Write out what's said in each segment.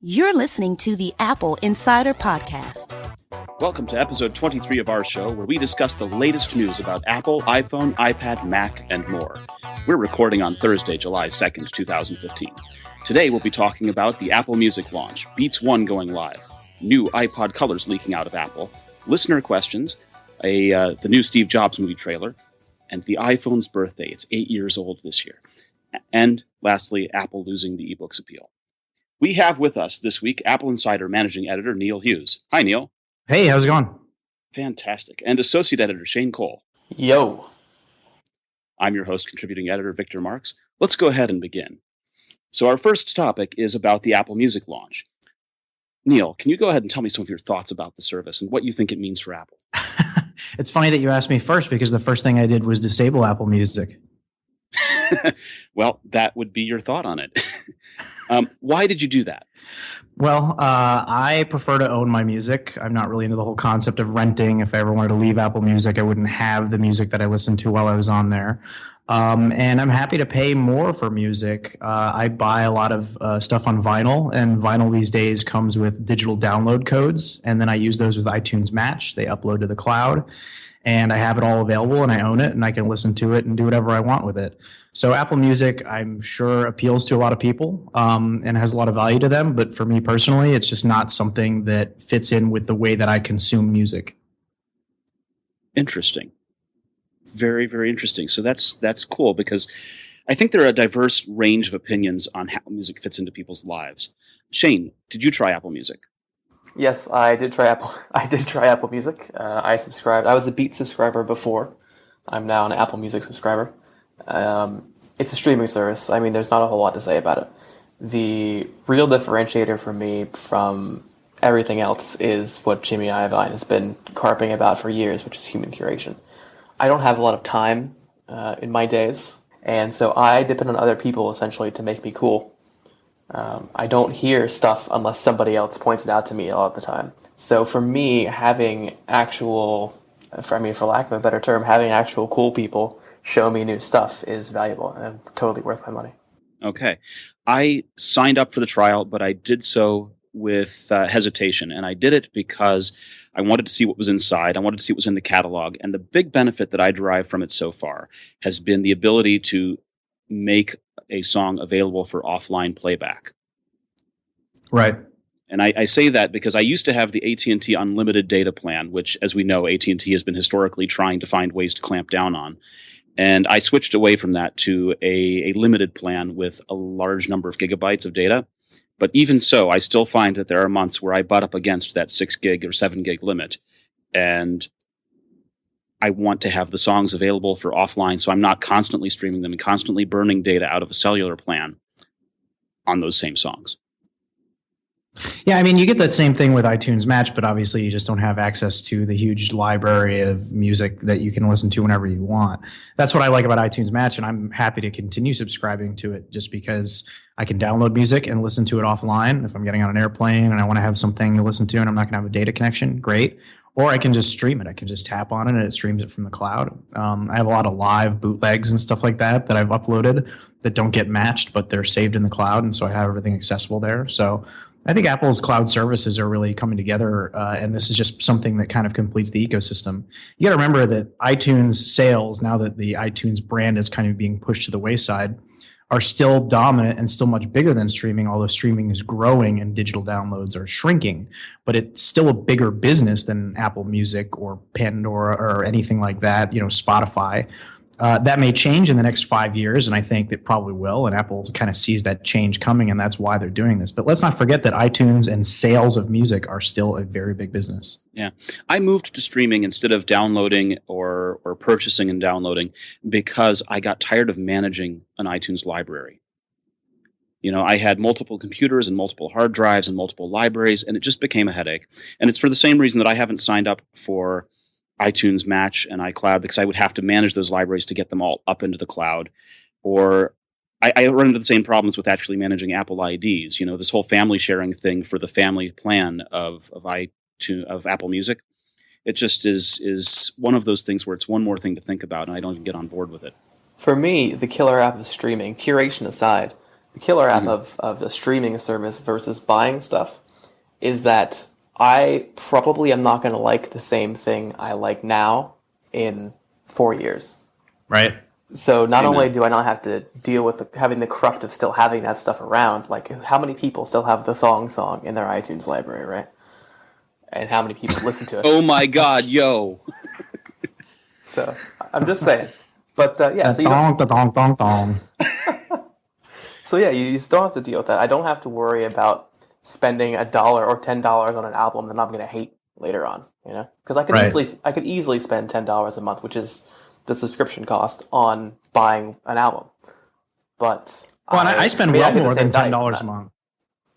You're listening to the Apple Insider Podcast. Welcome to episode 23 of our show, where we discuss the latest news about Apple, iPhone, iPad, Mac, and more. We're recording on Thursday, July 2nd, 2015. Today we'll be talking about the Apple Music launch, Beats One going live, new iPod colors leaking out of Apple, listener questions, the new Steve Jobs movie trailer, and the iPhone's birthday. It's 8 years old this year. And lastly, Apple losing the eBooks appeal. We have with us this week AppleInsider Managing Editor Neil Hughes. Hi, Neil. Hey, how's it going? Fantastic. And Associate Editor Shane Cole. Yo. I'm your host, Contributing Editor Victor Marks. Let's go ahead and begin. So our first topic is about the Apple Music launch. Neil, can you go ahead and tell me some of your thoughts about the service and what you think it means for Apple? It's funny that you asked me first, because the first thing I did was disable Apple Music. Well, that would be your thought on it. Why did you do that? Well, I prefer to own my music. I'm not really into the whole concept of renting. If I ever wanted to leave Apple Music, I wouldn't have the music that I listened to while I was on there. And I'm happy to pay more for music. I buy a lot of stuff on vinyl, and vinyl these days comes with digital download codes, and then I use those with iTunes Match. They upload to the cloud, and I have it all available, and I own it, and I can listen to it and do whatever I want with it. So Apple Music, I'm sure, appeals to a lot of people and has a lot of value to them. But for me personally, it's just not something that fits in with the way that I consume music. Interesting. Very, very interesting. So that's cool, because I think there are a diverse range of opinions on how music fits into people's lives. Shane, did you try Apple Music? Yes, I did try Apple. I did try Apple Music. I subscribed. I was a Beats subscriber before. I'm now an Apple Music subscriber. It's a streaming service. I mean, there's not a whole lot to say about it. The real differentiator for me from everything else is what Jimmy Iovine has been carping about for years, which is human curation. I don't have a lot of time in my days, and so I depend on other people essentially to make me cool. I don't hear stuff unless somebody else points it out to me all the time. So for me, having for lack of a better term, having actual cool people show me new stuff is valuable and totally worth my money. Okay. I signed up for the trial, but I did so with hesitation. And I did it because I wanted to see what was inside. I wanted to see what was in the catalog. And the big benefit that I derive from it so far has been the ability to make a song available for offline playback. Right. And I say that because I used to have the AT&T unlimited data plan, which, as we know, AT&T has been historically trying to find ways to clamp down on. And I switched away from that to a limited plan with a large number of gigabytes of data. But even so, I still find that there are months where I butt up against that 6 gig or 7 gig limit. And I want to have the songs available for offline, so I'm not constantly streaming them and constantly burning data out of a cellular plan on those same songs. Yeah, I mean, you get that same thing with iTunes Match, but obviously you just don't have access to the huge library of music that you can listen to whenever you want. That's what I like about iTunes Match, and I'm happy to continue subscribing to it just because I can download music and listen to it offline. If I'm getting on an airplane and I want to have something to listen to and I'm not going to have a data connection, great. Or I can just stream it. I can just tap on it and it streams it from the cloud. I have a lot of live bootlegs and stuff like that I've uploaded that don't get matched, but they're saved in the cloud, and so I have everything accessible there. So I think Apple's cloud services are really coming together, and this is just something that kind of completes the ecosystem. You got to remember that iTunes sales, now that the iTunes brand is kind of being pushed to the wayside, are still dominant and still much bigger than streaming, although streaming is growing and digital downloads are shrinking. But it's still a bigger business than Apple Music or Pandora or anything like that, Spotify. That may change in the next 5 years, and I think it probably will, and Apple kind of sees that change coming, and that's why they're doing this. But let's not forget that iTunes and sales of music are still a very big business. Yeah. I moved to streaming instead of downloading or purchasing and downloading because I got tired of managing an iTunes library. I had multiple computers and multiple hard drives and multiple libraries, and it just became a headache. And it's for the same reason that I haven't signed up for iTunes Match and iCloud, because I would have to manage those libraries to get them all up into the cloud. Or I run into the same problems with actually managing Apple IDs. This whole family sharing thing for the family plan of Apple Music. It just is one of those things where it's one more thing to think about, and I don't even get on board with it. For me, the killer app of streaming, curation aside, The killer app of a streaming service versus buying stuff is that I probably am not going to like the same thing I like now in 4 years. Right. So not Amen. only do I not have to deal with having the cruft of still having that stuff around, like how many people still have the Thong song in their iTunes library, right? And how many people listen to it? Oh my God, yo! So I'm just saying. But yeah, so Dong. so yeah, you just don't have to deal with that. I don't have to worry about spending $1 or $10 on an album that I'm going to hate later on, you know? Because I could easily spend $10 a month, which is the subscription cost, on buying an album. But I spend well more than $10 a month. month.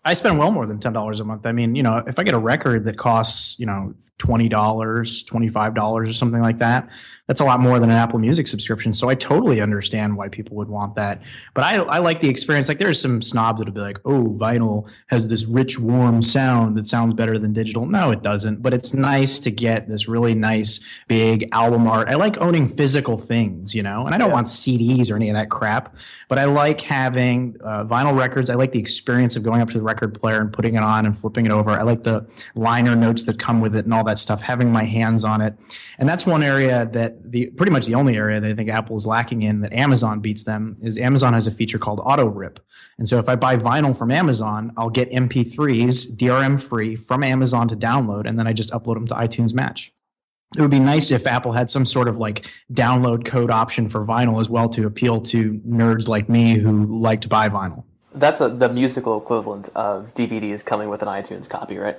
I spend well more than $10 a month. I mean, if I get a record that costs, $20, $25 or something like that, that's a lot more than an Apple Music subscription. So I totally understand why people would want that. But I like the experience. Like, there's some snobs that'll be like, oh, vinyl has this rich, warm sound that sounds better than digital. No, it doesn't. But it's nice to get this really nice, big album art. I like owning physical things, and I don't want CDs or any of that crap. But I like having vinyl records. I like the experience of going up to the record player and putting it on and flipping it over. I like the liner notes that come with it and all that stuff, having my hands on it. And that's one area that pretty much the only area that I think Apple is lacking in, that Amazon beats them, is Amazon has a feature called Auto Rip. And so if I buy vinyl from Amazon, I'll get MP3s DRM free from Amazon to download, and then I just upload them to iTunes Match. It would be nice if Apple had some sort of like download code option for vinyl as well, to appeal to nerds like me who like to buy vinyl. That's the musical equivalent of DVDs coming with an iTunes copy, right?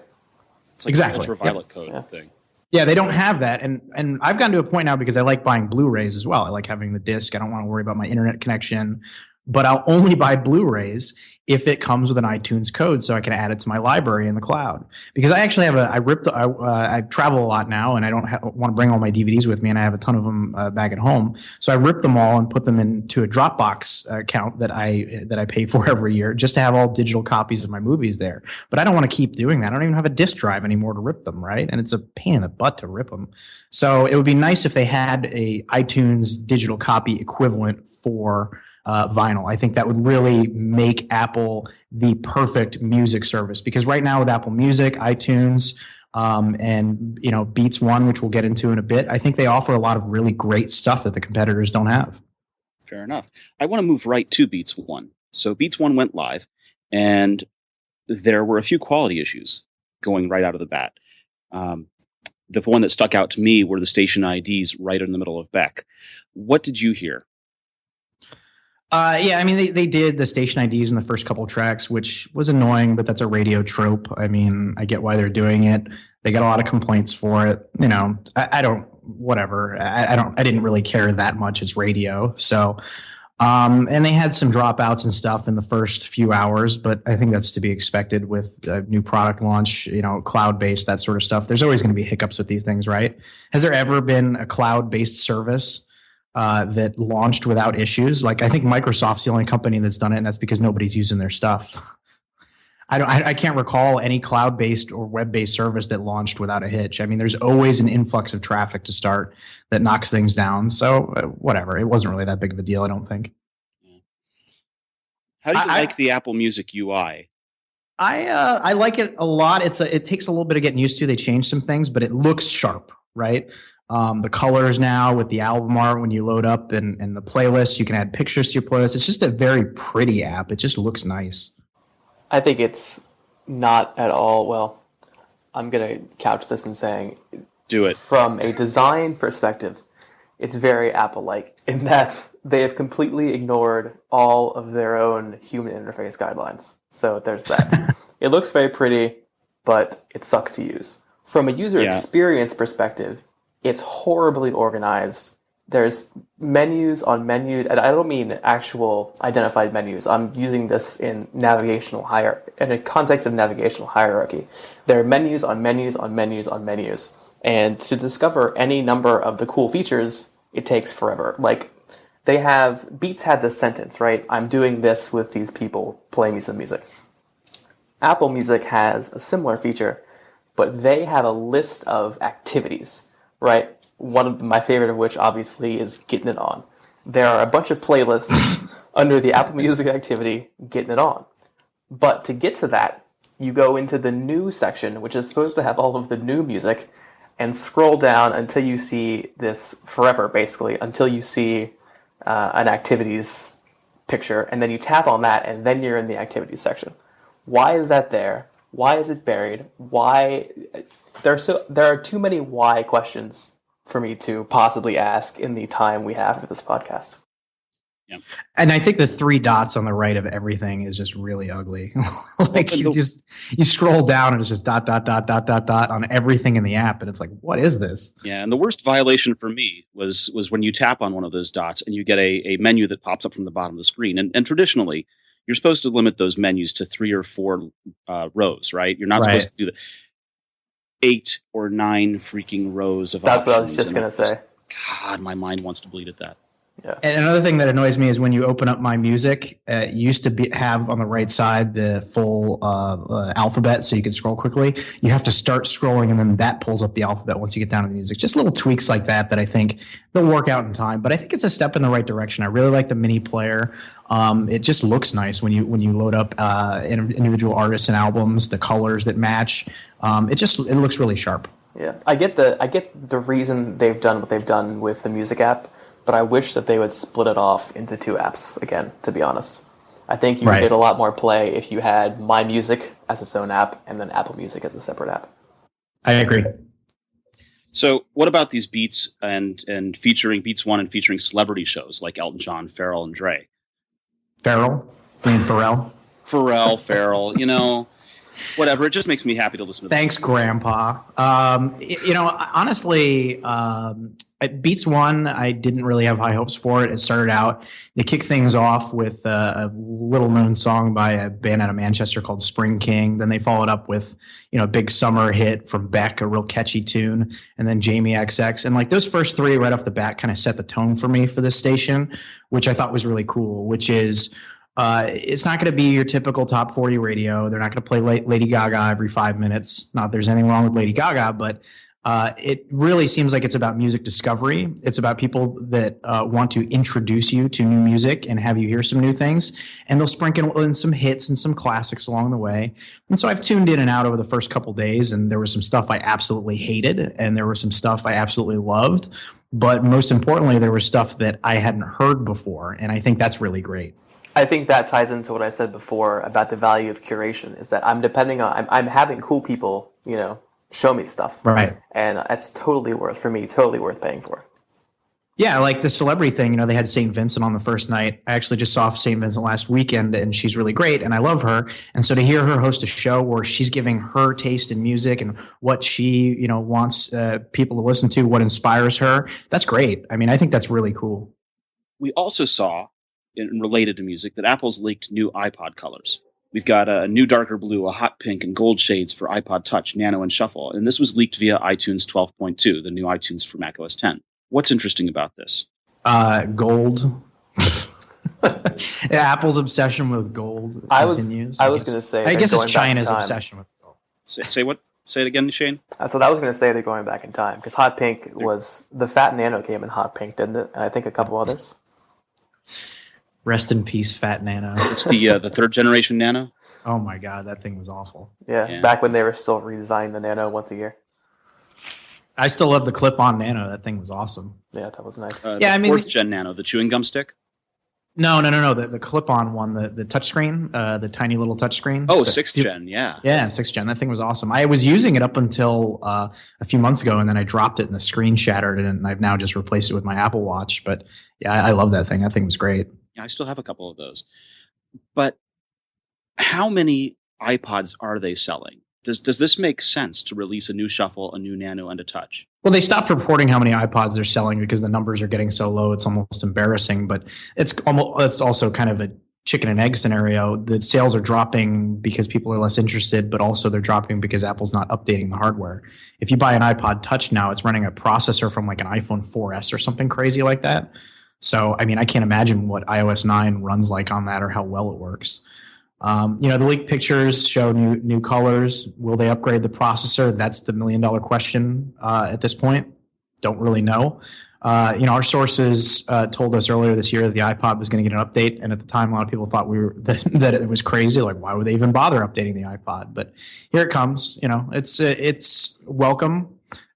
It's like Exactly. ultraviolet code thing. Yeah, they don't have that. And I've gotten to a point now, because I like buying Blu-rays as well. I like having the disc. I don't want to worry about my internet connection. But I'll only buy Blu-rays if it comes with an iTunes code, so I can add it to my library in the cloud. Because I actually have I travel a lot now, and I don't want to bring all my DVDs with me, and I have a ton of them back at home. So I rip them all and put them into a Dropbox account that I pay for every year, just to have all digital copies of my movies there. But I don't want to keep doing that. I don't even have a disc drive anymore to rip them, right? And it's a pain in the butt to rip them. So it would be nice if they had a iTunes digital copy equivalent for vinyl. I think that would really make Apple the perfect music service, because right now with Apple Music, iTunes, and Beats One, which we'll get into in a bit, I think they offer a lot of really great stuff that the competitors don't have. Fair enough. I want to move right to Beats One. So Beats One went live, and there were a few quality issues going right out of the bat. The one that stuck out to me were the station IDs right in the middle of Beck. What did you hear? Yeah, I mean, they did the station IDs in the first couple of tracks, which was annoying, but that's a radio trope. I mean, I get why they're doing it. They got a lot of complaints for it. I don't, whatever. I didn't really care that much. It's radio. So, and they had some dropouts and stuff in the first few hours, but I think that's to be expected with a new product launch, cloud-based, that sort of stuff. There's always going to be hiccups with these things, right? Has there ever been a cloud-based service that launched without issues? Like, I think Microsoft's the only company that's done it, and that's because nobody's using their stuff. I can't recall any cloud-based or web-based service that launched without a hitch. I mean, there's always an influx of traffic to start that knocks things down. So whatever, it wasn't really that big of a deal, I don't think. How do you like the Apple Music UI? I like it a lot. It takes a little bit of getting used to. They changed some things, but it looks sharp, right? The colors now with the album art, when you load up and the playlist, you can add pictures to your playlist. It's just a very pretty app. It just looks nice. I think it's not at all, well, I'm going to couch this in saying, Do it. From a design perspective, it's very Apple-like in that they have completely ignored all of their own human interface guidelines. So there's that. It looks very pretty, but it sucks to use. From a user experience perspective, it's horribly organized. There's menus on menus, and I don't mean actual identified menus. I'm using this in in a context of navigational hierarchy. There are menus on menus on menus on menus. And to discover any number of the cool features, it takes forever. Like, Beats had this sentence, right? I'm doing this with these people, play me some music. Apple Music has a similar feature, but they have a list of activities, right? One of my favorite of which, obviously, is getting it on. there are a bunch of playlists under the Apple Music activity getting it on. But to get to that, you go into the new section, which is supposed to have all of the new music, and scroll down until you see this forever, basically, until you see an activities picture, and then you tap on that, and then you're in the activities section. Why is that there? Why is it buried? Why? There are too many why questions for me to possibly ask in the time we have for this podcast. Yeah. And I think the 3 dots on the right of everything is just really ugly. Like you scroll down and it's just dot, dot, dot, dot, dot, dot on everything in the app. And it's like, what is this? Yeah. And the worst violation for me was when you tap on one of those dots and you get a menu that pops up from the bottom of the screen. And traditionally, you're supposed to limit those menus to 3 or 4 rows, right? You're not supposed to do the 8 or 9 freaking rows of That's options. what I was just going to say. God, my mind wants to bleed at that. Yeah. And another thing that annoys me is when you open up My Music, it used to have on the right side the full alphabet so you could scroll quickly. You have to start scrolling and then that pulls up the alphabet once you get down to the music. Just little tweaks like that I think they'll work out in time. But I think it's a step in the right direction. I really like the mini player. It just looks nice when you load up individual artists and albums, the colors that match. It looks really sharp. Yeah, I get the reason they've done what they've done with the music app, but I wish that they would split it off into 2 apps again, to be honest. I think you would get a lot more play if you had My Music as its own app and then Apple Music as a separate app. I agree. So what about these Beats and featuring Beats One and featuring celebrity shows like Elton John, Pharrell, and Dre? Pharrell? You mean Pharrell? Pharrell, whatever. It just makes me happy to listen to. Thanks, Grandpa. Honestly, at Beats One, I didn't really have high hopes for it. It started out, they kicked things off with a little-known song by a band out of Manchester called Spring King. Then they followed up with, a big summer hit from Beck, a real catchy tune, and then Jamie XX. And like those first 3 right off the bat kind of set the tone for me for this station, which I thought was really cool, which is it's not going to be your typical top 40 radio. They're not going to play Lady Gaga every 5 minutes. Not that there's anything wrong with Lady Gaga, but it really seems like it's about music discovery. It's about people that want to introduce you to new music and have you hear some new things. And they'll sprinkle in some hits and some classics along the way. And so I've tuned in and out over the first couple days, and there was some stuff I absolutely hated, and there was some stuff I absolutely loved. But most importantly, there was stuff that I hadn't heard before, and I think that's really great. I think that ties into what I said before about the value of curation, is that I'm having cool people, show me stuff. Right. And that's totally worth paying for. Yeah, like the celebrity thing, they had St. Vincent on the first night. I actually just saw St. Vincent last weekend, and she's really great, and I love her. And so to hear her host a show where she's giving her taste in music and what she, wants people to listen to, what inspires her, that's great. I mean, I think that's really cool. We also saw, related to music, that Apple's leaked new iPod colors. We've got a new darker blue, a hot pink, and gold shades for iPod Touch, Nano, and Shuffle. And this was leaked via iTunes 12.2, the new iTunes for macOS 10. What's interesting about this? Gold. Apple's obsession with gold continues. I was going to say, I guess it's China's obsession with gold. Say what? Say it again, Shane. So I was going to say they're going back in time, because hot pink was the Fat Nano came in hot pink, didn't it? And I think a couple others. Rest in peace, Fat Nano. It's the 3rd generation Nano. Oh my God, that thing was awful. Yeah, back when they were still redesigning the Nano once a year. I still love the clip-on Nano. That thing was awesome. Yeah, that was nice. The 4th gen Nano, the chewing gum stick. No. The clip-on one, the touchscreen, the tiny little touchscreen. Oh, 6th gen, yeah. Yeah, 6th gen. That thing was awesome. I was using it up until a few months ago, and then I dropped it and the screen shattered, and I've now just replaced it with my Apple Watch. But yeah, I love that thing. That thing was great. Yeah, I still have a couple of those. But how many iPods are they selling? Does this make sense to release a new Shuffle, a new Nano, and a Touch? Well, they stopped reporting how many iPods they're selling because the numbers are getting so low. It's almost embarrassing. But it's also kind of a chicken and egg scenario. The sales are dropping because people are less interested, but also they're dropping because Apple's not updating the hardware. If you buy an iPod Touch now, it's running a processor from like an iPhone 4S or something crazy like that. So, I mean, I can't imagine what iOS 9 runs like on that or how well it works. The leaked pictures show new colors. Will they upgrade the processor? That's the $1 million question at this point. Don't really know. Our sources told us earlier this year that the iPod was going to get an update, and at the time, a lot of people thought that it was crazy. Like, why would they even bother updating the iPod? But here it comes. It's welcome.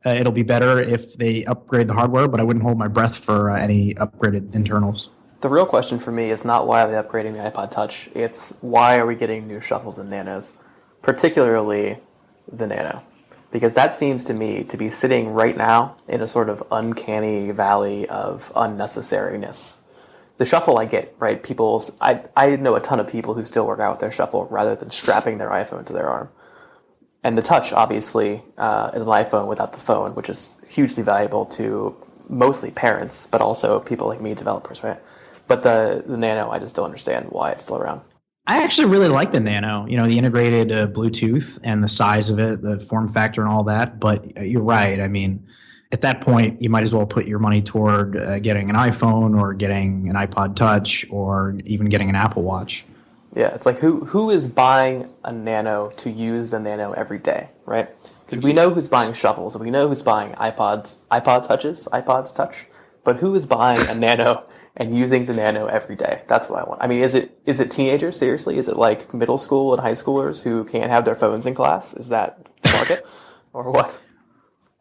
It'll be better if they upgrade the hardware, but I wouldn't hold my breath for any upgraded internals. The real question for me is not why are they upgrading the iPod Touch. It's why are we getting new shuffles and nanos, particularly the nano. Because that seems to me to be sitting right now in a sort of uncanny valley of unnecessariness. The shuffle I get, right? I know a ton of people who still work out with their shuffle rather than strapping their iPhone to their arm. And the touch, obviously, is an iPhone without the phone, which is hugely valuable to mostly parents, but also people like me, developers, right? But the Nano, I just don't understand why it's still around. I actually really like the Nano, the integrated Bluetooth and the size of it, the form factor and all that. But you're right. I mean, at that point, you might as well put your money toward getting an iPhone or getting an iPod Touch or even getting an Apple Watch. Yeah, it's like who is buying a Nano to use the Nano every day, right? Because we know who's buying shuffles and we know who's buying iPods Touch, but who is buying a Nano and using the Nano every day? That's what I want. I mean, is it teenagers, seriously? Is it like middle school and high schoolers who can't have their phones in class? Is that the market? Or what?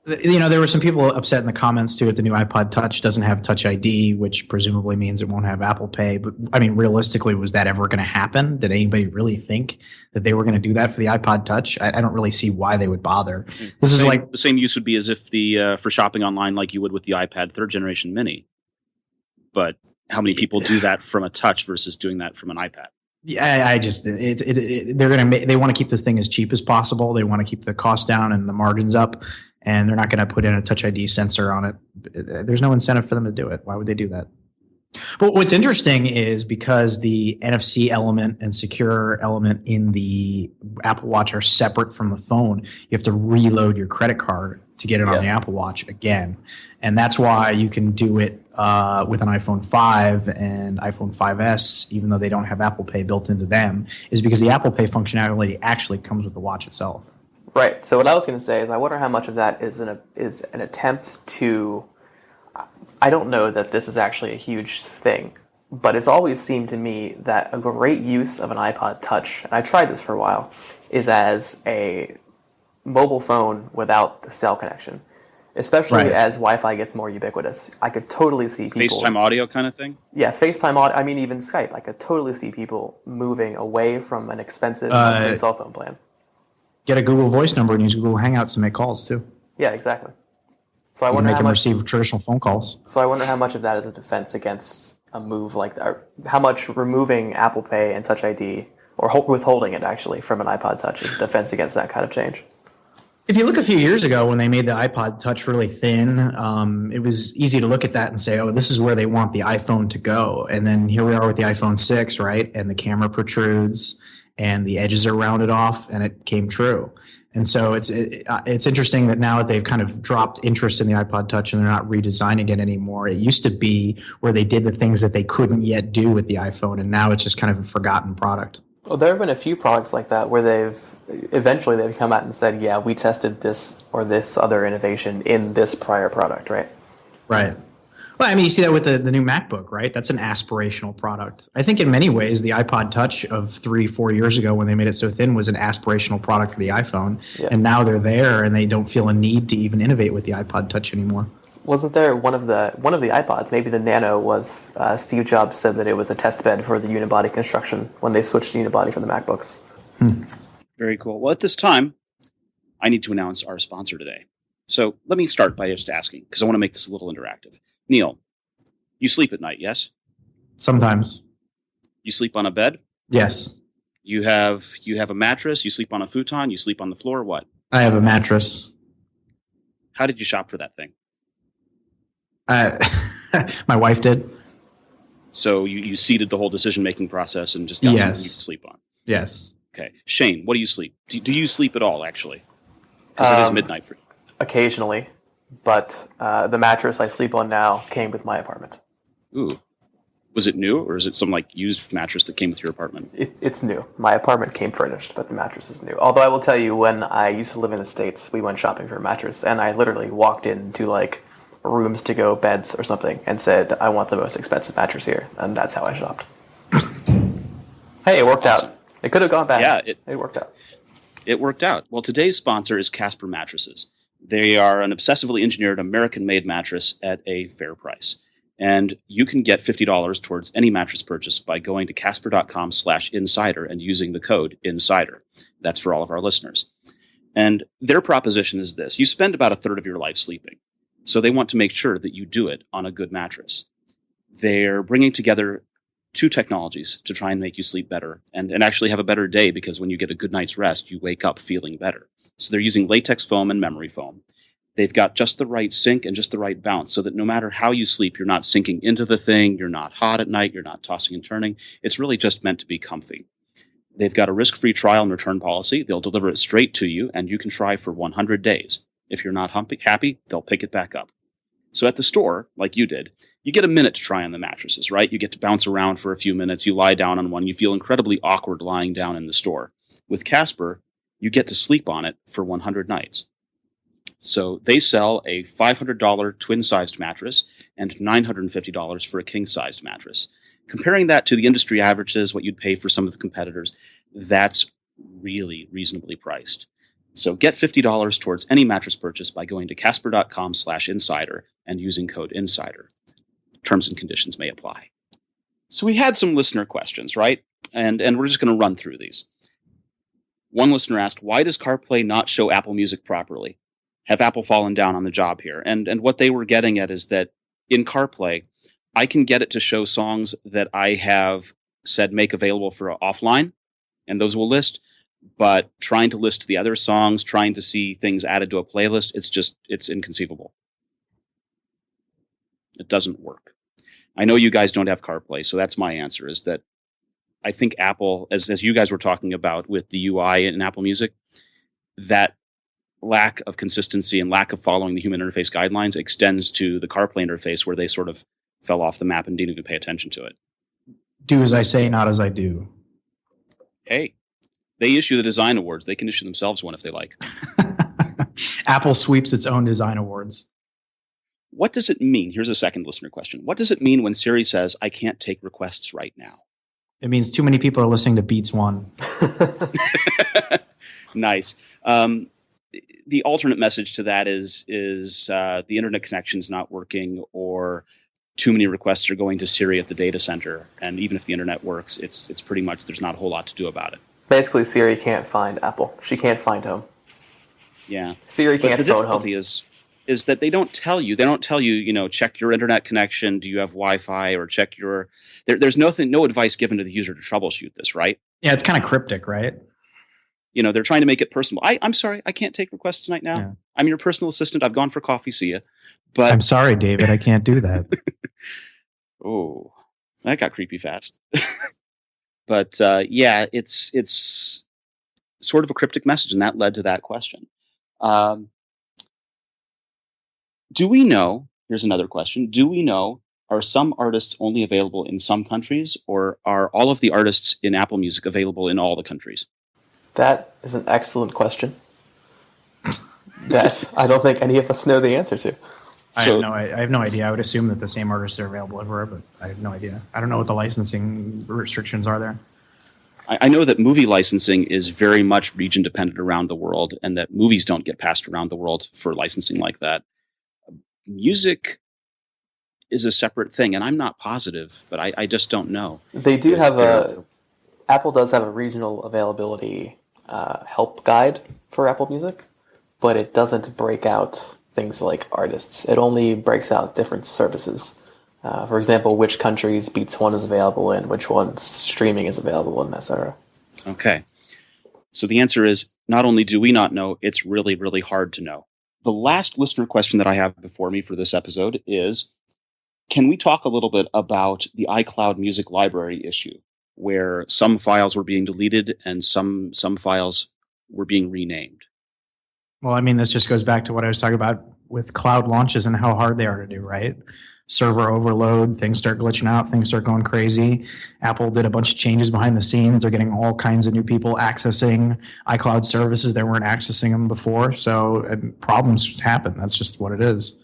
There were some people upset in the comments too. The new iPod Touch doesn't have Touch ID, which presumably means it won't have Apple Pay. But I mean, realistically, was that ever going to happen? Did anybody really think that they were going to do that for the iPod Touch? I don't really see why they would bother. This is like the same use would be as if for shopping online, like you would with the iPad 3rd generation Mini. But how many people do that from a Touch versus doing that from an iPad? Yeah, they want to keep this thing as cheap as possible. They want to keep the cost down and the margins up. And they're not going to put in a Touch ID sensor on it. There's no incentive for them to do it. Why would they do that? But what's interesting is because the NFC element and secure element in the Apple Watch are separate from the phone, you have to reload your credit card to get it on the Apple Watch again. And that's why you can do it with an iPhone 5 and iPhone 5S, even though they don't have Apple Pay built into them, is because the Apple Pay functionality actually comes with the watch itself. Right. So what I was going to say is I wonder how much of that is an attempt to. I don't know that this is actually a huge thing, but it's always seemed to me that a great use of an iPod Touch, and I tried this for a while, is as a mobile phone without the cell connection, especially as Wi-Fi gets more ubiquitous. I could totally see people. FaceTime audio kind of thing? Yeah, FaceTime audio. I mean, even Skype. I could totally see people moving away from an expensive monthly cell phone plan. Get a Google Voice number and use Google Hangouts to make calls too. Yeah, exactly. So I you wonder make how them much receive traditional phone calls. So I wonder how much of that is a defense against a move like that. Or how much removing Apple Pay and Touch ID, or withholding it actually from an iPod Touch, is a defense against that kind of change. If you look a few years ago when they made the iPod Touch really thin, it was easy to look at that and say, oh, this is where they want the iPhone to go. And then here we are with the iPhone 6, right? And the camera protrudes and the edges are rounded off, and it came true. And so it's interesting that now that they've kind of dropped interest in the iPod Touch and they're not redesigning it anymore. It used to be where they did the things that they couldn't yet do with the iPhone, and now it's just kind of a forgotten product. Well, there have been a few products like that where they've come out and said, yeah, we tested this or this other innovation in this prior product, right? Right. Well, I mean, you see that with the new MacBook, right? That's an aspirational product. I think in many ways, the iPod Touch of 3-4 years ago when they made it so thin was an aspirational product for the iPhone. Yeah. And now they're there and they don't feel a need to even innovate with the iPod Touch anymore. Wasn't there one of the iPods, maybe the Nano, was Steve Jobs said that it was a test bed for the unibody construction when they switched to unibody for the MacBooks. Very cool. Well, at this time, I need to announce our sponsor today. So let me start by just asking, because I want to make this a little interactive. Neil, you sleep at night, yes? Sometimes. You sleep on a bed? Yes. You have a mattress? You sleep on a futon? You sleep on the floor? What? I have a mattress. How did you shop for that thing? My wife did. So you seeded the whole decision-making process and just got something you could sleep on? Yes. Okay. Shane, what do you sleep? Do you sleep at all, actually? Because it is midnight for you. Occasionally. But the mattress I sleep on now came with my apartment. Ooh. Was it new, or is it some used mattress that came with your apartment? It's new. My apartment came furnished, but the mattress is new. Although I will tell you, when I used to live in the States, we went shopping for a mattress, and I literally walked into rooms to go beds or something and said, I want the most expensive mattress here. And that's how I shopped. Hey, it worked out. It could have gone bad. Yeah, it worked out. It worked out. Well, today's sponsor is Casper Mattresses. They are an obsessively engineered American-made mattress at a fair price. And you can get $50 towards any mattress purchase by going to casper.com/insider and using the code INSIDER. That's for all of our listeners. And their proposition is this. You spend about a third of your life sleeping. So they want to make sure that you do it on a good mattress. They're bringing together two technologies to try and make you sleep better and actually have a better day, because when you get a good night's rest, you wake up feeling better. So they're using latex foam and memory foam. They've got just the right sink and just the right bounce so that no matter how you sleep, you're not sinking into the thing, you're not hot at night, you're not tossing and turning. It's really just meant to be comfy. They've got a risk-free trial and return policy. They'll deliver it straight to you, and you can try for 100 days. If you're not happy, they'll pick it back up. So at the store, like you did, you get a minute to try on the mattresses, right? You get to bounce around for a few minutes, you lie down on one, you feel incredibly awkward lying down in the store. With Casper, you get to sleep on it for 100 nights. So they sell a $500 twin-sized mattress and $950 for a king-sized mattress. Comparing that to the industry averages, what you'd pay for some of the competitors, that's really reasonably priced. So get $50 towards any mattress purchase by going to casper.com/insider and using code INSIDER. Terms and conditions may apply. So we had some listener questions, right? And we're just going to run through these. One listener asked, why does CarPlay not show Apple Music properly? Have Apple fallen down on the job here? And what they were getting at is that in CarPlay, I can get it to show songs that I have said make available for offline, and those will list. But trying to list the other songs, trying to see things added to a playlist, it's inconceivable. It doesn't work. I know you guys don't have CarPlay, so that's my answer, is that I think Apple, as you guys were talking about with the UI in Apple Music, that lack of consistency and lack of following the human interface guidelines extends to the CarPlay interface, where they sort of fell off the map and didn't even pay attention to it. Do as I say, not as I do. Hey, they issue the design awards. They can issue themselves one if they like. Apple sweeps its own design awards. What does it mean? Here's a second listener question. What does it mean when Siri says, I can't take requests right now? It means too many people are listening to Beats One. Nice. The alternate message to that is the internet connection's not working, or too many requests are going to Siri at the data center. And even if the internet works, it's pretty much, there's not a whole lot to do about it. Basically, Siri can't find Apple. She can't find home. Yeah. Siri can't phone home. The difficulty is that they don't tell you. They don't tell you, check your internet connection. Do you have Wi-Fi? Or check your... There's no advice given to the user to troubleshoot this, right? Yeah, it's kind of cryptic, right? They're trying to make it personal. I'm sorry, I can't take requests tonight now. Yeah. I'm your personal assistant. I've gone for coffee. See ya. But I'm sorry, David. I can't do that. Oh, that got creepy fast. But yeah, it's sort of a cryptic message, and that led to that question. Do we know? Here's another question. Do we know, are some artists only available in some countries, or are all of the artists in Apple Music available in all the countries? That is an excellent question that I don't think any of us know the answer to. I have no idea. I would assume that the same artists are available everywhere, but I have no idea. I don't know what the licensing restrictions are there. I know that movie licensing is very much region dependent around the world, and that movies don't get passed around the world for licensing like that. Music is a separate thing, and I'm not positive, but I just don't know. They do have Apple does have a regional availability help guide for Apple Music, but it doesn't break out things like artists. It only breaks out different services. For example, which countries Beats One is available in, which ones streaming is available in, etc. Okay. So the answer is, not only do we not know, it's really, really hard to know. The last listener question that I have before me for this episode is, can we talk a little bit about the iCloud music library issue, where some files were being deleted and some files were being renamed? Well, I mean, this just goes back to what I was talking about with cloud launches and how hard they are to do, right? Server overload, things start glitching out, things start going crazy. Apple did a bunch of changes behind the scenes. They're getting all kinds of new people accessing iCloud services that weren't accessing them before. So problems happen. That's just what it is.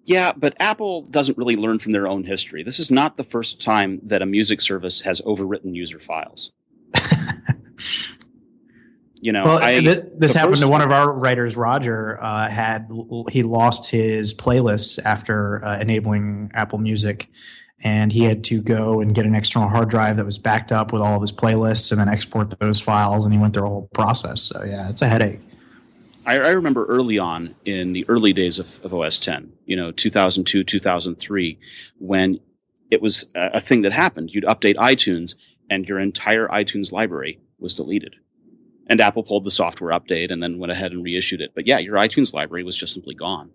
Yeah, but Apple doesn't really learn from their own history. This is not the first time that a music service has overwritten user files. Well, this the happened first to one time- of our writers, Roger. He lost his playlists after enabling Apple Music, and he had to go and get an external hard drive that was backed up with all of his playlists, and then export those files. And he went through a whole process. So yeah, it's a headache. I remember early on in the early days of OS 10, 2002, 2003, when it was a thing that happened. You'd update iTunes, and your entire iTunes library was deleted. And Apple pulled the software update and then went ahead and reissued it. But yeah, your iTunes library was just simply gone.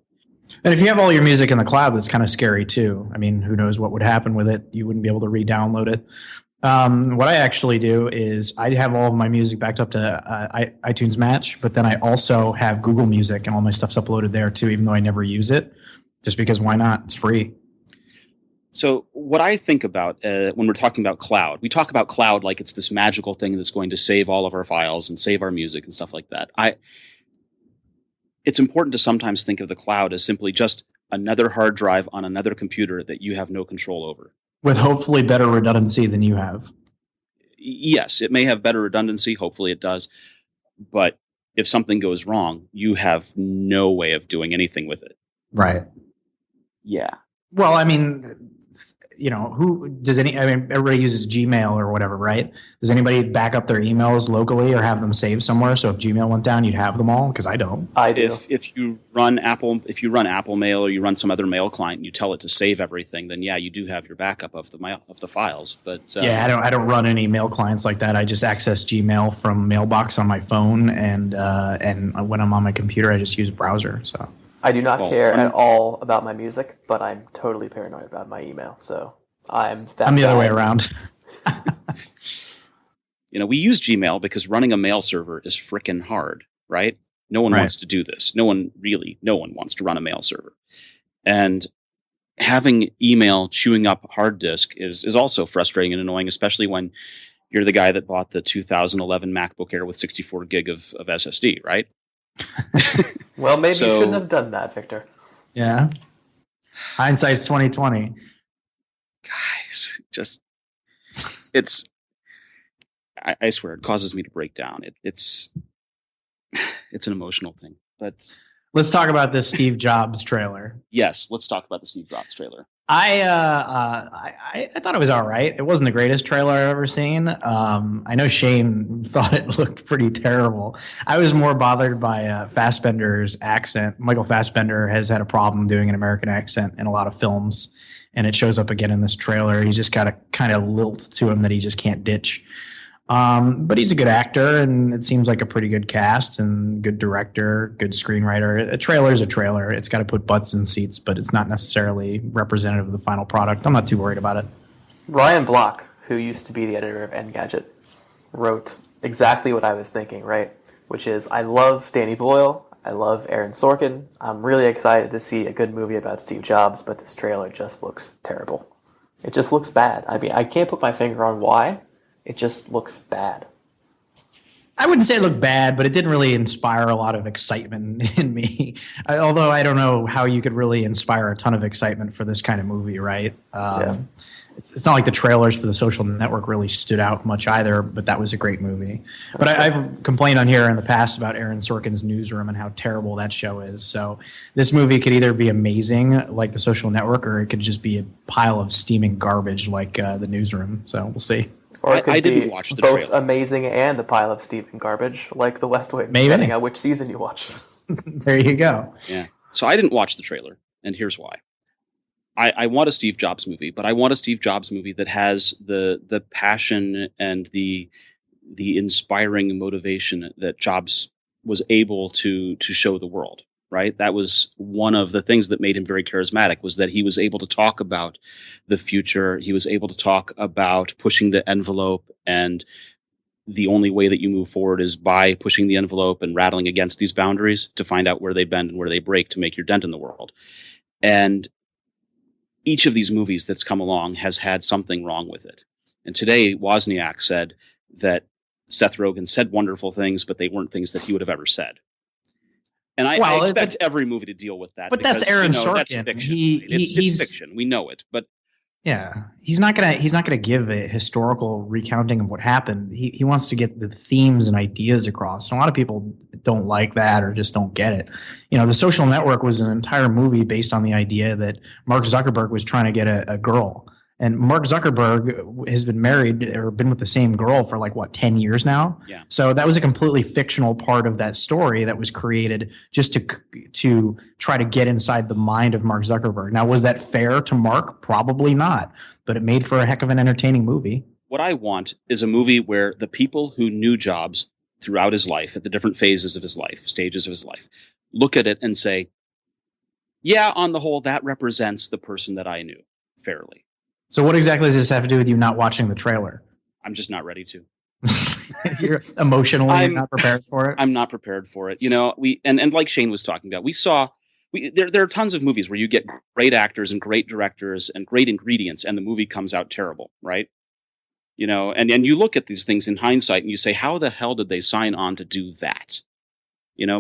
And if you have all your music in the cloud, that's kind of scary too. I mean, who knows what would happen with it? You wouldn't be able to re-download it. What I actually do is I have all of my music backed up to iTunes Match, but then I also have Google Music and all my stuff's uploaded there too, even though I never use it, just because why not? It's free. So what I think about when we're talking about cloud, we talk about cloud like it's this magical thing that's going to save all of our files and save our music and stuff like that. It's important to sometimes think of the cloud as simply just another hard drive on another computer that you have no control over. With hopefully better redundancy than you have. Yes, it may have better redundancy. Hopefully it does. But if something goes wrong, you have no way of doing anything with it. Right. Yeah. Well, I mean, everybody uses Gmail or whatever, right? Does anybody back up their emails locally or have them saved somewhere? So if Gmail went down, you'd have them all? Because I don't. I do. If you run Apple Mail or you run some other mail client and you tell it to save everything, then yeah, you do have your backup of the files. But yeah, I don't run any mail clients like that. I just access Gmail from Mailbox on my phone, and when I'm on my computer, I just use a browser. So. I do not care at all about my music, but I'm totally paranoid about my email. So I'm the other way around. We use Gmail because running a mail server is frickin' hard, right? No one wants to do this. No one wants to run a mail server. And having email chewing up hard disk is also frustrating and annoying, especially when you're the guy that bought the 2011 MacBook Air with 64 gig of SSD, right? Well, maybe you shouldn't have done that, Victor. Yeah. Hindsight's 2020. Guys, I swear it causes me to break down. It's an emotional thing. But let's talk about this Steve Jobs trailer. Yes, let's talk about the Steve Jobs trailer. I thought it was all right. It wasn't the greatest trailer I've ever seen. I know Shane thought it looked pretty terrible. I was more bothered by Fassbender's accent. Michael Fassbender has had a problem doing an American accent in a lot of films, and it shows up again in this trailer. He's just got a kind of lilt to him that he just can't ditch. But he's a good actor, and it seems like a pretty good cast and good director, good screenwriter. A trailer's a trailer. It's got to put butts in seats, but it's not necessarily representative of the final product. I'm not too worried about it. Ryan Block, who used to be the editor of Engadget, wrote exactly what I was thinking, right? Which is, I love Danny Boyle. I love Aaron Sorkin. I'm really excited to see a good movie about Steve Jobs, but this trailer just looks terrible. It just looks bad. I mean, I can't put my finger on why. It just looks bad. I wouldn't say it looked bad, but it didn't really inspire a lot of excitement in me. Although I don't know how you could really inspire a ton of excitement for this kind of movie, right? Yeah. It's not like the trailers for The Social Network really stood out much either, but that was a great movie. But I've complained on here in the past about Aaron Sorkin's Newsroom and how terrible that show is. So this movie could either be amazing like The Social Network, or it could just be a pile of steaming garbage like The Newsroom. So we'll see. Or it could I didn't be watch the both trailer. Amazing and a pile of steaming garbage, like The West Wing, Maybe. depending on which season you watch. There you go. Yeah. So I didn't watch the trailer, and here's why. I want a Steve Jobs movie, but I want a Steve Jobs movie that has the passion and the inspiring motivation that Jobs was able to show the world, right? That was one of the things that made him very charismatic, was that he was able to talk about the future. He was able to talk about pushing the envelope, and the only way that you move forward is by pushing the envelope and rattling against these boundaries to find out where they bend and where they break to make your dent in the world. And each of these movies that's come along has had something wrong with it. And today, Wozniak said that Seth Rogen said wonderful things, but they weren't things that he would have ever said. And I Well, expect every movie to deal with that. but that's because, Aaron That's Sorkin. fiction. It's He's fiction. We know it. But yeah, he's not gonna give a historical recounting of what happened. He wants to get the themes and ideas across. And a lot of people don't like that or just don't get it. The Social Network was an entire movie based on the idea that Mark Zuckerberg was trying to get a girl. And Mark Zuckerberg has been married or been with the same girl for 10 years now. Yeah. So that was a completely fictional part of that story that was created just to try to get inside the mind of Mark Zuckerberg. Now, was that fair to Mark? Probably not, but it made for a heck of an entertaining movie. What I want is a movie where the people who knew Jobs throughout his life, at the different phases of his life, stages of his life, look at it and say, yeah, on the whole, that represents the person that I knew fairly. So what exactly does this have to do with you not watching the trailer? I'm just not ready to. You're emotionally not prepared for it? I'm not prepared for it. And like Shane was talking about, there are tons of movies where you get great actors and great directors and great ingredients, and the movie comes out terrible, right? And you look at these things in hindsight and you say, how the hell did they sign on to do that?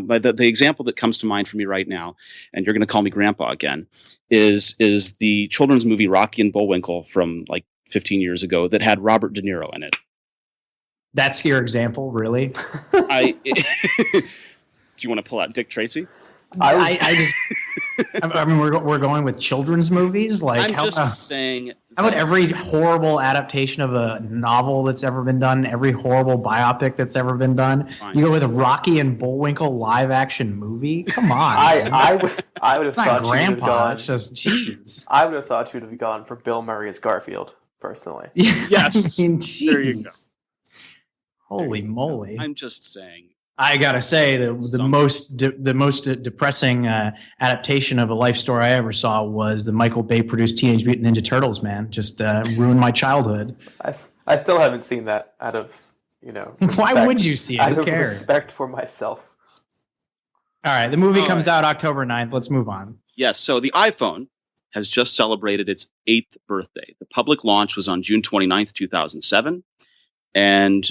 But the example that comes to mind for me right now, and you're going to call me grandpa again, is the children's movie Rocky and Bullwinkle from 15 years ago that had Robert De Niro in it. That's your example, really? Do you want to pull out Dick Tracy? I mean, we're going with children's movies. I'm just saying. How about every horrible adaptation of a novel that's ever been done, every horrible biopic that's ever been done? Fine. You go with a Rocky and Bullwinkle live action movie? Come on. I would have it's thought not Grandpa. It's just jeez. I would have thought you'd have gone for Bill Murray as Garfield, personally. Yes. I mean, there you go. Holy moly! I'm just saying. I gotta say the most depressing adaptation of a life story I ever saw was the Michael Bay produced Teenage Mutant Ninja Turtles. Man, just ruined my childhood. I still haven't seen that. Out of why would you see it? Out Who of cares? respect for myself. All right, the movie comes out October 9th. Let's move on. Yes, so the iPhone has just celebrated its 8th birthday. The public launch was on June 29th, 2007, and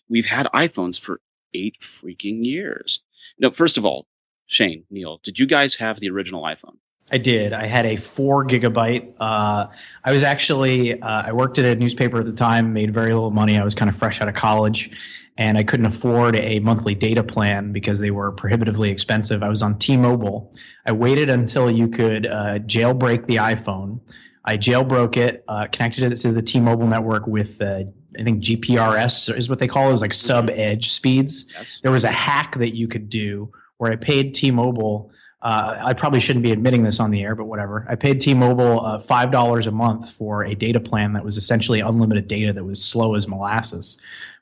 we've had iPhones for 8 freaking years. Now, first of all, Shane, Neil, did you guys have the original iPhone? I did. I had a 4 gigabyte. I was actually, I worked at a newspaper at the time, made very little money. I was kind of fresh out of college, and I couldn't afford a monthly data plan because they were prohibitively expensive. I was on T-Mobile. I waited until you could jailbreak the iPhone. I jailbroke it, connected it to the T-Mobile network with I think GPRS is what they call it. It was like sub-edge speeds. Yes. There was a hack that you could do where I paid T-Mobile. I probably shouldn't be admitting this on the air, but whatever. I paid T-Mobile $5 a month for a data plan that was essentially unlimited data that was slow as molasses.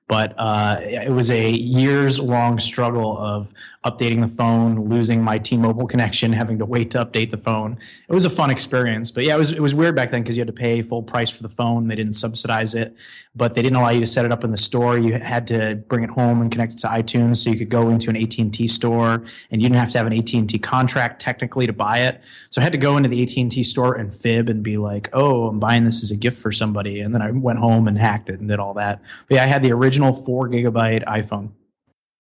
But it was a years-long struggle of updating the phone, losing my T-Mobile connection, having to wait to update the phone. It was a fun experience. But yeah, it was weird back then because you had to pay full price for the phone. They didn't subsidize it, but they didn't allow you to set it up in the store. You had to bring it home and connect it to iTunes, so you could go into an AT&T store, and you didn't have to have an AT&T contract technically to buy it. So I had to go into the AT&T store and fib and be like, oh, I'm buying this as a gift for somebody. And then I went home and hacked it and did all that. But yeah, I had the original 4 gigabyte iPhone.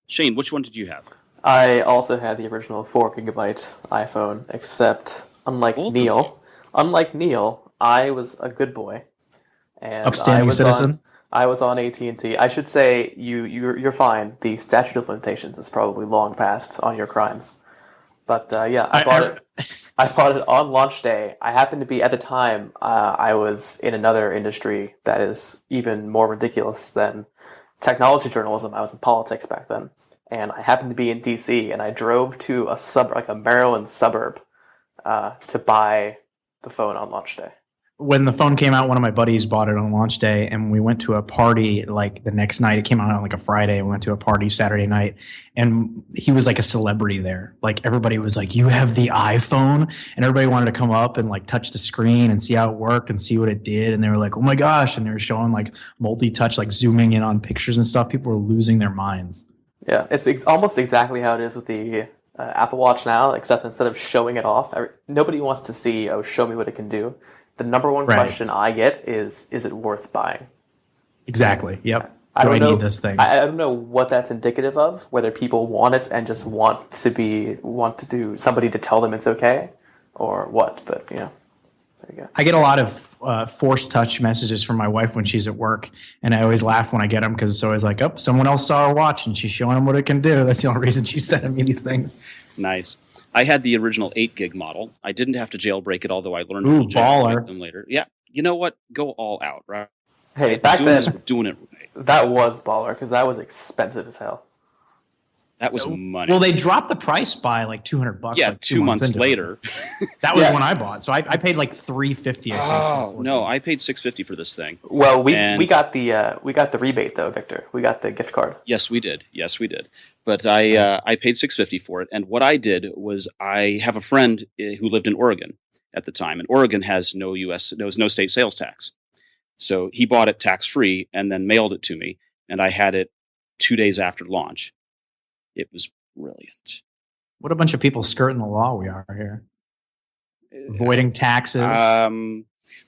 Shane, which one did you have? I also had the original 4 gigabyte iPhone, except unlike Neil, I was a good boy, and upstanding citizen. I was on AT&T. I should say you're fine. The statute of limitations is probably long past on your crimes, but yeah, I bought it on launch day. I happened to be at the time. I was in another industry that is even more ridiculous than technology journalism. I was in politics back then. And I happened to be in DC, and I drove to a Maryland suburb, to buy the phone on launch day. When the phone came out, one of my buddies bought it on launch day, and we went to a party the next night. It came out on a Friday. We went to a party Saturday night, and he was like a celebrity there. Everybody was like, "You have the iPhone?" And everybody wanted to come up and touch the screen and see how it worked and see what it did. And they were like, "Oh my gosh!" And they were showing multi-touch, zooming in on pictures and stuff. People were losing their minds. Yeah, it's almost exactly how it is with the Apple Watch now, except instead of showing it off, nobody wants to see, oh, show me what it can do. The number one question I get is it worth buying? Exactly, yep. I do don't I know. need this thing? I don't know what that's indicative of. Whether people want it and just want to do somebody to tell them it's okay, or what. But there you go. I get a lot of force touch messages from my wife when she's at work, and I always laugh when I get them because it's always like, oh, someone else saw her watch and she's showing them what it can do. That's the only reason she's sending me these things. Nice. I had the original 8 gig model. I didn't have to jailbreak it, although I learned Ooh, to jailbreak baller. them later. Yeah. You know what? Go all out, right? Hey, Right? back Doing this, then we're doing it right. that was baller because that was expensive as hell. That was money. Well, they dropped the price by like $200. yeah, like 2 months into it. later. That was Yeah. when I bought. So I paid like $350. I think. Oh no, I paid $650 for this thing. Well, we And- got the rebate though, Victor. We got the gift card. Yes, we did. But I paid $650 for it, and what I did was I have a friend who lived in Oregon at the time, and Oregon has no state sales tax, so he bought it tax free and then mailed it to me, and I had it 2 days after launch. It was brilliant. What a bunch of people skirting the law we are here. Avoiding taxes.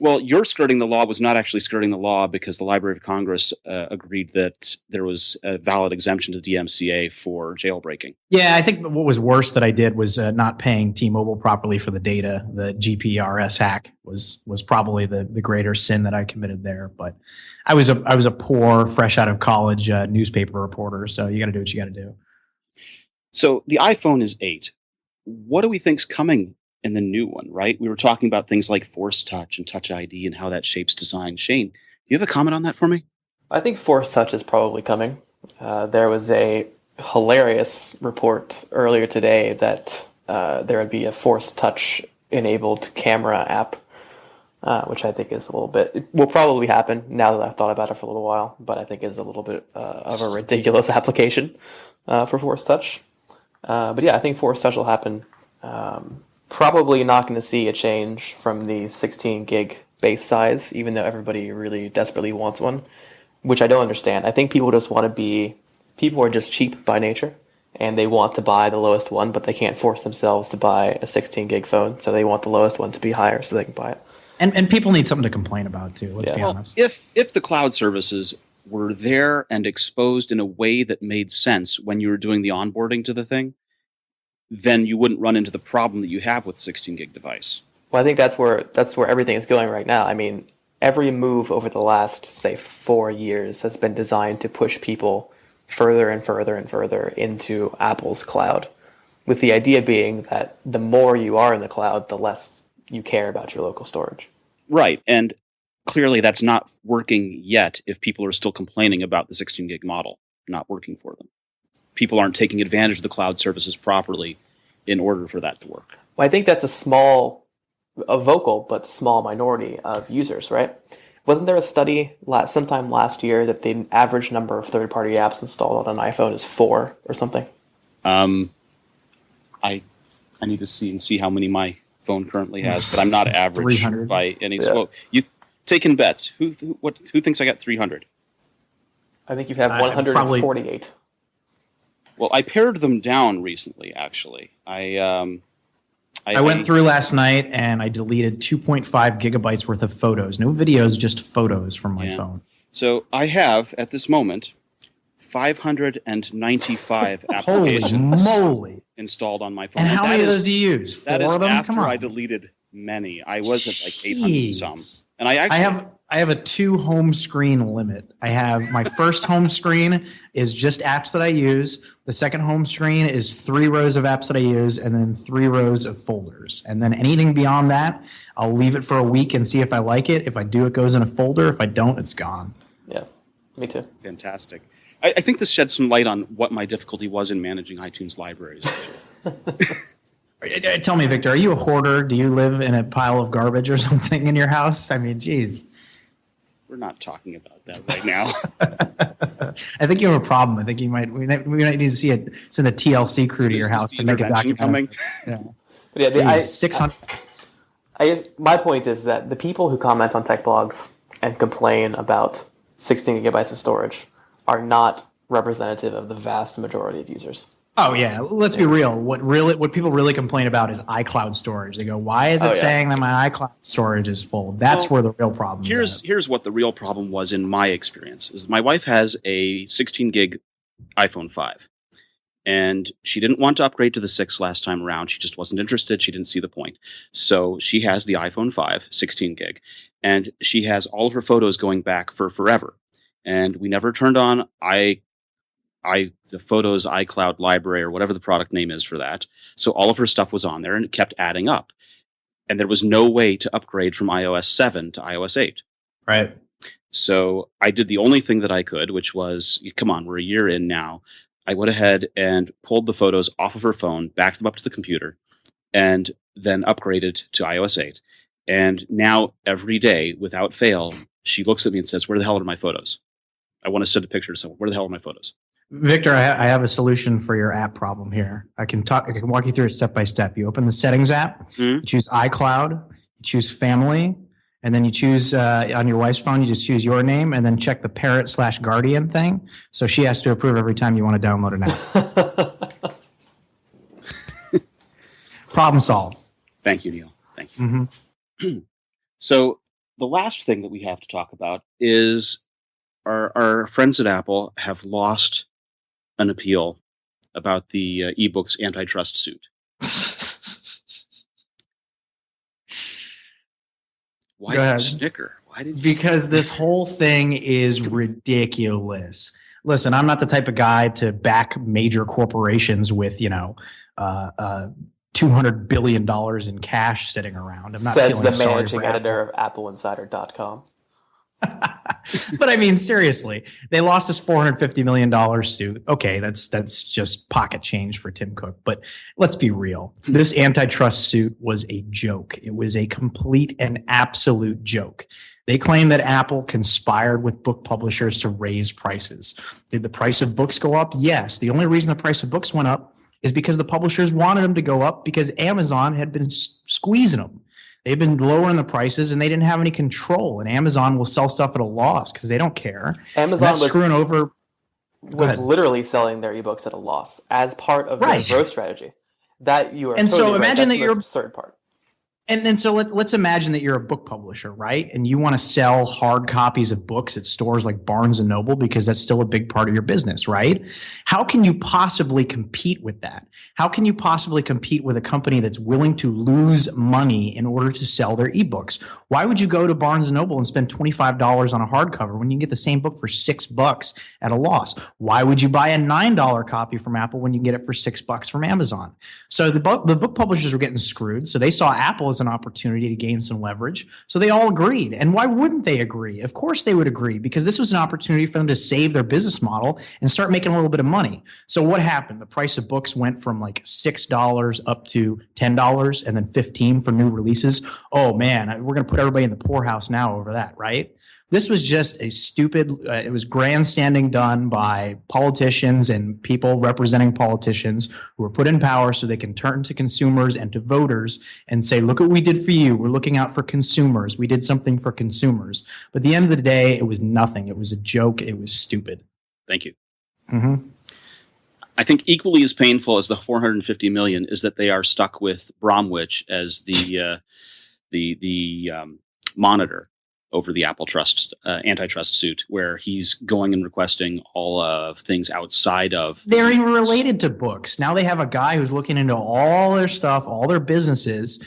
Well, your skirting the law was not actually skirting the law because the Library of Congress agreed that there was a valid exemption to the DMCA for jailbreaking. Yeah, I think what was worse that I did was not paying T-Mobile properly for the data. The GPRS hack was probably the greater sin that I committed there. But I was a poor, fresh out of college newspaper reporter. So you got to do what you got to do. So the iPhone is 8. What do we think's coming in the new one, right? We were talking about things like Force Touch and Touch ID and how that shapes design. Shane, do you have a comment on that for me? I think Force Touch is probably coming. There was a hilarious report earlier today that there would be a Force Touch enabled camera app, which I think is a little bit, it will probably happen now that I've thought about it for a little while, but I think is a little bit of a ridiculous application for Force Touch. But yeah, I think Force Touch will happen. Probably not going to see a change from the 16 gig base size, even though everybody really desperately wants one, which I don't understand. I think people are just cheap by nature, and they want to buy the lowest one, but they can't force themselves to buy a 16 gig phone, so they want the lowest one to be higher so they can buy it. And people need something to complain about too. Let's be honest. If the cloud services were there and exposed in a way that made sense when you were doing the onboarding to the thing, then you wouldn't run into the problem that you have with 16 gig device. Well, I think that's where everything is going right now. I mean, every move over the last, say, 4 years has been designed to push people further and further and further into Apple's cloud, with the idea being that the more you are in the cloud, the less you care about your local storage. Right, and clearly that's not working yet if people are still complaining about the 16 gig model not working for them. People aren't taking advantage of the cloud services properly in order for that to work. Well, I think that's a vocal but small minority of users, right? Wasn't there a study sometime last year that the average number of third-party apps installed on an iPhone is 4 or something? I need to see how many my phone currently has, but I'm not average 300. by any. Yeah. So you taking bets? Who thinks I got 300? I think you've had 148. Well, I pared them down recently. Actually, I went through last night and I deleted 2.5 gigabytes worth of photos. No videos, just photos from my phone. So I have at this moment 595 applications moly. installed on my phone. And how many of those do you use? 4 that is of them? after Come on. I deleted many. I was at like 800 some, and I have a 2 home screen limit. I have my first home screen is just apps that I use. The second home screen is 3 rows of apps that I use, and then 3 rows of folders. And then anything beyond that, I'll leave it for a week and see if I like it. If I do, it goes in a folder. If I don't, it's gone. Yeah, me too. Fantastic. I think this sheds some light on what my difficulty was in managing iTunes libraries. Tell me, Victor, are you a hoarder? Do you live in a pile of garbage or something in your house? I mean, geez. We're not talking about that right now. I think you have a problem. I think we might need to send a TLC crew to your house to make a documentary. Yeah. But yeah, 600. My point is that the people who comment on tech blogs and complain about 16 gigabytes of storage are not representative of the vast majority of users. Oh yeah, let's be real. What people really complain about is iCloud storage. They go, "Why is it saying that my iCloud storage is full?" That's where the real problem is. Here's what the real problem was in my experience. Is my wife has a 16 gig iPhone 5, and she didn't want to upgrade to the 6 last time around. She just wasn't interested. She didn't see the point. So she has the iPhone 5, 16 gig, and she has all of her photos going back for forever. And we never turned on the Photos iCloud library or whatever the product name is for that. So all of her stuff was on there, and it kept adding up. And there was no way to upgrade from iOS 7 to iOS 8. Right. So I did the only thing that I could, which was, come on, we're a year in now. I went ahead and pulled the photos off of her phone, backed them up to the computer, and then upgraded to iOS 8. And now every day, without fail, she looks at me and says, "Where the hell are my photos? I want to send a picture to someone. Where the hell are my photos?" Victor, I have a solution for your app problem here. I can walk you through it step by step. You open the settings app, you choose iCloud, you choose family, and then you choose on your wife's phone, you just choose your name and then check the parent/guardian thing. So she has to approve every time you want to download an app. Problem solved. Thank you, Neil. Thank you. Mm-hmm. So the last thing that we have to talk about is our friends at Apple have lost an appeal about the ebooks antitrust suit. Why did you snicker? Because this whole thing is ridiculous. Listen, I'm not the type of guy to back major corporations with, $200 billion in cash sitting around. I'm not Says the sorry managing editor of AppleInsider.com. But I mean, seriously, they lost this $450 million suit. Okay, that's just pocket change for Tim Cook. But let's be real. This antitrust suit was a joke. It was a complete and absolute joke. They claim that Apple conspired with book publishers to raise prices. Did the price of books go up? Yes. The only reason the price of books went up is because the publishers wanted them to go up because Amazon had been squeezing them. They've been lowering the prices, and they didn't have any control. And Amazon will sell stuff at a loss because they don't care. Amazon was screwing over. Was literally selling their ebooks at a loss as part of their growth strategy. That you are. And totally so imagine that you're a certain part. And then so let's imagine that you're a book publisher, right? And you want to sell hard copies of books at stores like Barnes and Noble because that's still a big part of your business, right? How can you possibly compete with that? How can you possibly compete with a company that's willing to lose money in order to sell their ebooks? Why would you go to Barnes and Noble and spend $25 on a hardcover when you can get the same book for $6 at a loss? Why would you buy a $9 copy from Apple when you can get it for $6 from Amazon? So the book publishers were getting screwed. So they saw Apple as an opportunity to gain some leverage. So they all agreed. And why wouldn't they agree? Of course they would agree, because this was an opportunity for them to save their business model and start making a little bit of money. So what happened? The price of books went from like $6 up to $10 and then $15 for new releases. Oh man, we're going to put everybody in the poorhouse now over that, right? This was just a stupid, it was grandstanding done by politicians and people representing politicians who were put in power so they can turn to consumers and to voters and say, look what we did for you. We're looking out for consumers. We did something for consumers. But at the end of the day, it was nothing. It was a joke. It was stupid. Thank you. Mm-hmm. I think equally as painful as the $450 million is that they are stuck with Bromwich as the monitor over the antitrust suit, where he's going and requesting all of things outside of. They're even related to books. Now they have a guy who's looking into all their stuff, all their businesses,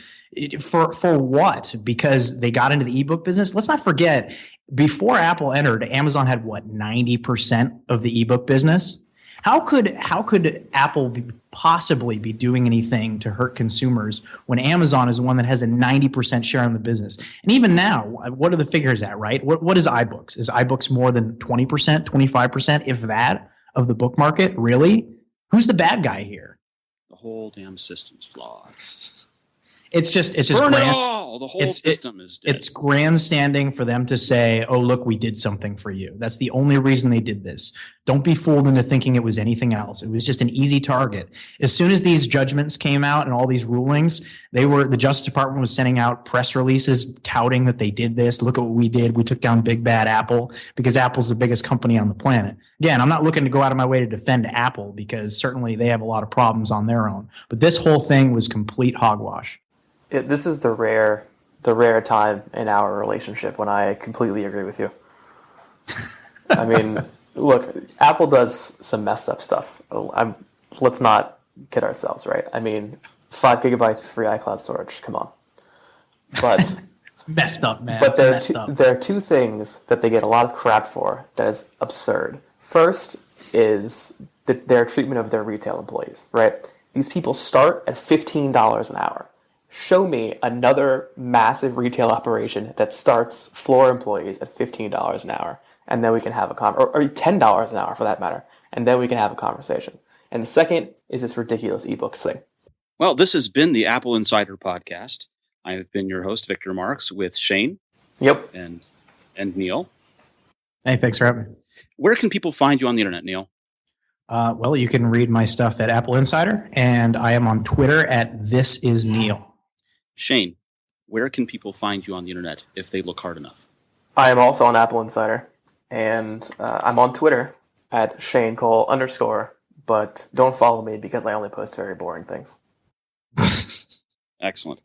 for what? Because they got into the ebook business. Let's not forget, before Apple entered, Amazon had 90% of the ebook business. How could Apple possibly be doing anything to hurt consumers when Amazon is the one that has a 90% share in the business? And even now, what are the figures at, right? What is iBooks? Is iBooks more than 20%, 25%, if that, of the book market? Really? Who's the bad guy here? The whole damn system's flawed. It's just Burn it grand- all. The whole system is dead. It's grandstanding for them to say, "Oh, look, we did something for you." That's the only reason they did this. Don't be fooled into thinking it was anything else. It was just an easy target. As soon as these judgments came out and all these rulings, the Justice Department was sending out press releases touting that they did this. Look at what we did. We took down big bad Apple, because Apple's the biggest company on the planet. Again, I'm not looking to go out of my way to defend Apple, because certainly they have a lot of problems on their own. But this whole thing was complete hogwash. This is the rare time in our relationship when I completely agree with you. I mean, look, Apple does some messed up stuff. Let's not kid ourselves, right? I mean, 5 gigabytes of free iCloud storage. Come on. But It's messed up, man. but It's messed up. there are two things that they get a lot of crap for that is absurd. First is their treatment of their retail employees, right? These people start at $15 an hour. Show me another massive retail operation that starts floor employees at $15 an hour, and then we can have or $10 an hour for that matter, and then we can have a conversation. And the second is this ridiculous ebooks thing. Well, this has been the Apple Insider podcast. I have been your host, Victor Marks, with Shane. Yep. And Neil. Hey, thanks for having me. Where can people find you on the internet, Neil? Well, you can read my stuff at Apple Insider, and I am on Twitter at @ThisIsNeil. Shane, where can people find you on the internet if they look hard enough? I am also on Apple Insider, and I'm on Twitter at @ShaneCole_, but don't follow me because I only post very boring things. Excellent.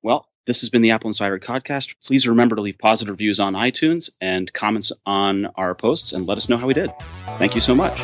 Well, this has been the Apple Insider podcast. Please remember to leave positive reviews on iTunes and comments on our posts, and let us know how we did. Thank you so much.